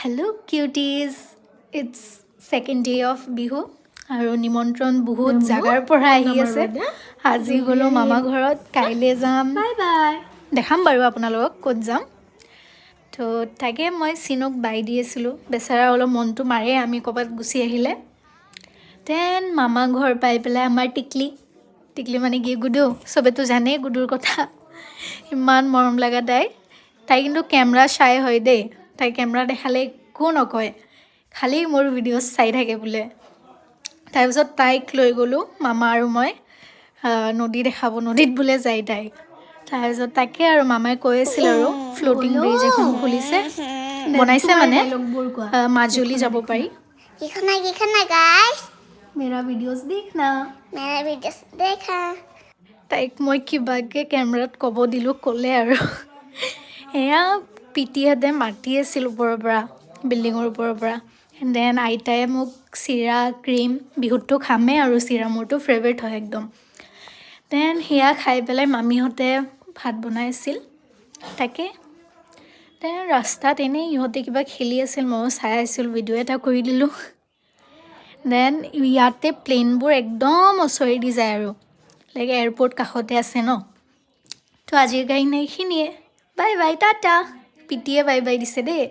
Hello cuties, it's second day of bihu আৰু নিমন্ত্ৰণ বহুত জাগাৰ পৰা আহি আছে আজি গলো মামা ঘৰত কাইলে যাম বাই বাই দেখাম বাৰু আপোনালোকক ক'ত যাম তো তাকে মই সিনক বাই দিয়েছিলো বেচাৰা অলপ মনটো মাৰে আমি কবাত গুছি আহিলে দেন মামা ঘৰ পাই পেলাই আমাৰ টিকলি মানে কি গুডু সবেতো জানে গুডুৰ কথা ইমান মৰম লাগা তাই কিন্তু কেমেৰা চাই হয় দেই তাই কেমেৰা দেখালে একো নকয় খালি মোৰ ভিডিঅ'ছ চাই থাকে বোলে তাৰপিছত তাইক লৈ গ'লো মামা আৰু মই নদী দেখাব নদীত বোলে যাই তাই তাৰপিছত তাকে আৰু মামাই কৈ আছিল আৰু ফ্লোটিং ব্ৰিজ এখন খুলিছে বনাইছে মানে মাজুলী যাব পাৰি কিখানা গাইস मेरा वीडियोस देखना मेरा वीडियोस देखा তাইক মই কিবাকে কেমেৰাত ক'ব দিলো ক'লে আৰু এয়া পিটিহঁতে মাতি আছিল ওপৰৰ পৰা বিল্ডিঙৰ ওপৰৰ পৰা দেন আইতাই মোক চিৰা ক্ৰীম বিহুতটো খামে আৰু চিৰা মোৰটো ফেভাৰিট হয় একদম দেন হিয়া খাই পেলাই মামিহঁতে ভাত বনাইছিল তাকে দেন ৰাস্তাত এনেই ইহঁতে কিবা খেলি আছিল মই চাই আছিল ভিডিঅ' এটা কৰি দিলোঁ দেন ইয়াতে প্লেনবোৰ একদম ওচৰেদি যায় আৰু লাইক এয়াৰপৰ্ট কাষতে আছে ন তো আজিৰ কাৰণে এইখিনিয়ে বাই বাই টাটা পিটিয়ে বাই বাই দিছে দেই